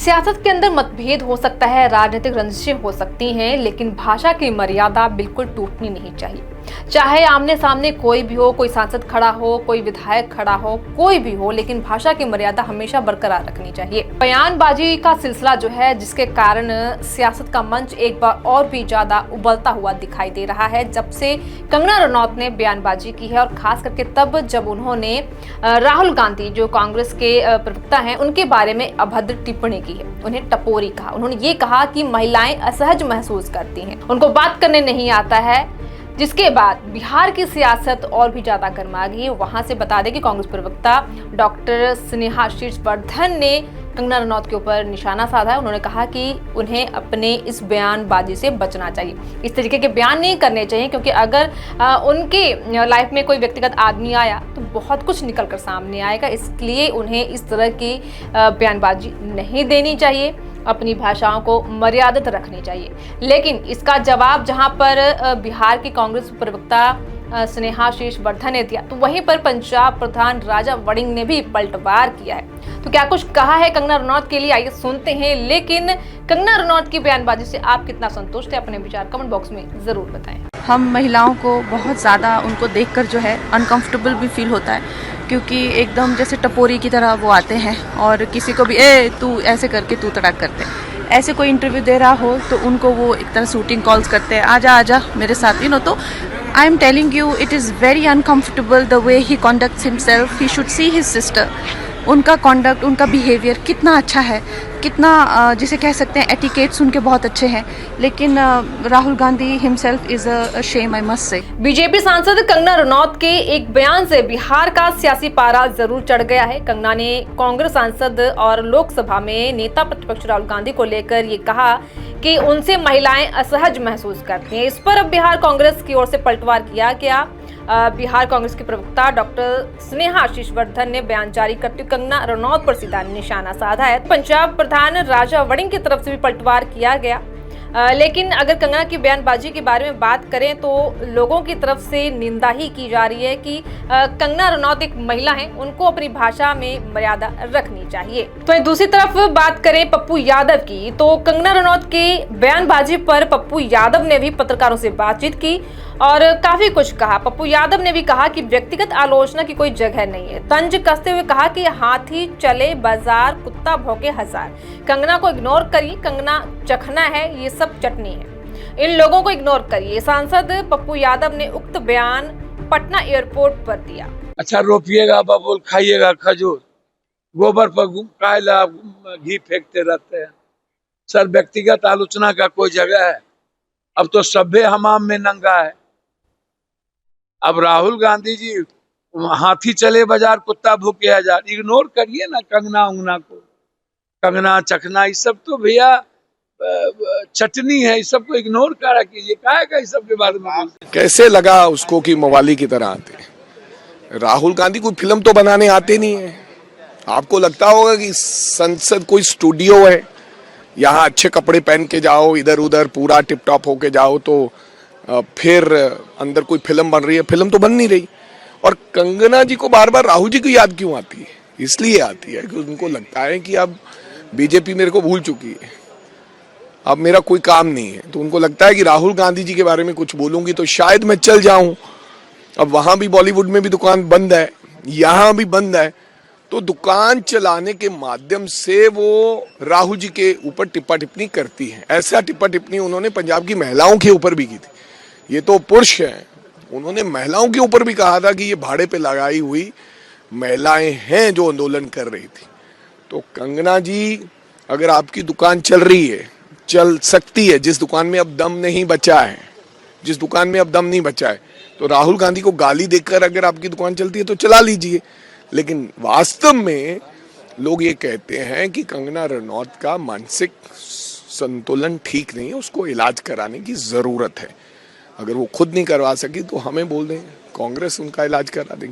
सियासत के अंदर मतभेद हो सकता है, राजनीतिक रंजिशें हो सकती हैं, लेकिन भाषा की मर्यादा बिल्कुल टूटनी नहीं चाहिए। चाहे आमने सामने कोई भी हो, कोई सांसद खड़ा हो, कोई विधायक खड़ा हो, कोई भी हो, लेकिन भाषा की मर्यादा हमेशा बरकरार रखनी चाहिए। बयानबाजी का सिलसिला जो है, जिसके कारण सियासत का मंच एक बार और भी ज्यादा उबलता हुआ दिखाई दे रहा है जब से कंगना रनौत ने बयानबाजी की है, और खास करके तब जब उन्होंने राहुल गांधी जो कांग्रेस के प्रवक्ता हैं उनके बारे में अभद्र टिप्पणी की है, उन्हें टपोरी कहा। उन्होंने ये कहा कि महिलाएं असहज महसूस करती हैं, उनको बात करने नहीं आता है, जिसके बाद बिहार की सियासत और भी ज्यादा गर्मा गई। वहां से बता दें कि कांग्रेस प्रवक्ता डॉक्टर स्नेहा शीर्षवर्धन ने कंगना रनौत के ऊपर निशाना साधा है। उन्होंने कहा कि उन्हें अपने इस बयानबाजी से बचना चाहिए, इस तरीके के बयान नहीं करने चाहिए, क्योंकि अगर उनके लाइफ में कोई व्यक्तिगत आदमी आया तो बहुत कुछ निकल कर सामने आएगा। इसलिए उन्हें इस तरह की बयानबाजी नहीं देनी चाहिए, अपनी भाषाओं को मर्यादित रखनी चाहिए। लेकिन इसका जवाब जहां पर बिहार की कांग्रेस प्रवक्ता स्नेहा शीर्षवर्धन ने दिया, तो वहीं पर पंजाब प्रधान राजा वड़िंग ने भी पलटवार किया है। तो क्या कुछ कहा है कंगना रनौत के लिए, आइए सुनते हैं। लेकिन कंगना रनौत की बयानबाजी से आप कितना संतुष्ट है, अपने विचार कमेंट बॉक्स में जरूर बताएं। हम महिलाओं को बहुत ज़्यादा उनको देखकर जो है अनकंफर्टेबल भी फील होता है, क्योंकि एकदम जैसे टपोरी की तरह वो आते हैं और किसी को भी तू ऐसे करके तू तड़ाक करते हैं। ऐसे कोई इंटरव्यू दे रहा हो तो उनको वो एक तरह शूटिंग कॉल्स करते हैं, आजा मेरे साथ, तो I am telling you it is very uncomfortable the way he conducts himself. He should see his sister, उनका कॉन्डक्ट, उनका बिहेवियर कितना अच्छा है, कितना जिसे कह सकते हैं एटिकेट्स उनके बहुत अच्छे हैं। लेकिन Rahul Gandhi himself is a shame, I must say. BJP सांसद कंगना रनौत के एक बयान से बिहार का सियासी पारा जरूर चढ़ गया है। कंगना ने कांग्रेस सांसद और लोकसभा में नेता प्रतिपक्ष राहुल गांधी को लेकर ये कहा कि उनसे महिलाएं असहज महसूस करती हैं। इस पर अब बिहार कांग्रेस की ओर से पलटवार किया गया। बिहार कांग्रेस के प्रवक्ता डॉक्टर स्नेहा शीर्षवर्धन ने बयान जारी करते हुए कंगना रनौत पर सीधा निशाना साधा है। पंजाब प्रधान राजा वड़िंग की तरफ से भी पलटवार किया गया। लेकिन अगर कंगना की बयानबाजी के बारे में बात करें तो लोगों की तरफ से निंदा ही की जा रही है कि कंगना रनौत एक महिला हैं, उनको अपनी भाषा में मर्यादा रखनी चाहिए। तो दूसरी तरफ बात करें पप्पू यादव की, तो कंगना रनौत के बयानबाजी पर पप्पू यादव ने भी पत्रकारों से बातचीत की और काफी कुछ कहा। पप्पू यादव ने भी कहा कि व्यक्तिगत आलोचना की कोई जगह नहीं है। तंज कसते हुए कहा कि हाथी चले बाजार, कुत्ता भौंके हजार। कंगना को इग्नोर करिए, कंगना चखना है, ये सब चटनी है, इन लोगों को इग्नोर करिए। सांसद पप्पू यादव ने उक्त बयान पटना एयरपोर्ट पर दिया। अच्छा, रोपिएगा बबूल, खाइएगा खजूर, गोबर पर कायला घी फेंकते रहते हैं। सर, व्यक्तिगत आलोचना का कोई जगह है? अब तो सभ्य हमाम में नंगा है। अब राहुल गांधी जी हाथी चले बाजार, कुत्ता भूखे हजार, इग्नोर करिए ना कंगना उंगना को। कंगना चखना ये सब तो भैया चटनी है, इस सब को इग्नोर करा कीजिए। का इस सब के बारे में कैसे लगा उसको कि मवाली की तरह आते? राहुल गांधी कोई फिल्म तो बनाने आते नहीं है। आपको लगता होगा कि संसद कोई स्टूडियो है, यहाँ अच्छे कपड़े पहन के जाओ, इधर उधर पूरा टिप टॉप होके जाओ तो फिर अंदर कोई फिल्म बन रही है। फिल्म तो बन नहीं रही। और कंगना जी को बार बार राहुल जी की याद क्यों आती है? इसलिए आती है कि उनको लगता है कि अब बीजेपी मेरे को भूल चुकी है, अब मेरा कोई काम नहीं है। तो उनको लगता है कि राहुल गांधी जी के बारे में कुछ बोलूंगी तो शायद मैं चल जाऊं। अब वहां भी बॉलीवुड में भी दुकान बंद है, यहाँ भी बंद है, तो दुकान चलाने के माध्यम से वो राहुल जी के ऊपर टिप्पा टिप्पणी करती है। ऐसा टिप्पा टिप्पणी उन्होंने पंजाब की महिलाओं के ऊपर भी की थी। ये तो पुरुष हैं, उन्होंने महिलाओं के ऊपर भी कहा था कि ये भाड़े पे लगाई हुई महिलाएं हैं जो आंदोलन कर रही थी। तो कंगना जी, अगर आपकी दुकान चल रही है, चल सकती है, जिस दुकान में अब दम नहीं बचा है, जिस दुकान में अब दम नहीं बचा है, तो राहुल गांधी को गाली देकर अगर आपकी दुकान चलती है तो चला लीजिए। लेकिन वास्तव में लोग ये कहते हैं कि कंगना रनौत का मानसिक संतुलन ठीक नहीं है, उसको इलाज कराने की जरूरत है। अगर वो खुद नहीं करवा सकी तो हमें बोल दें, कांग्रेस उनका इलाज करा देंगे।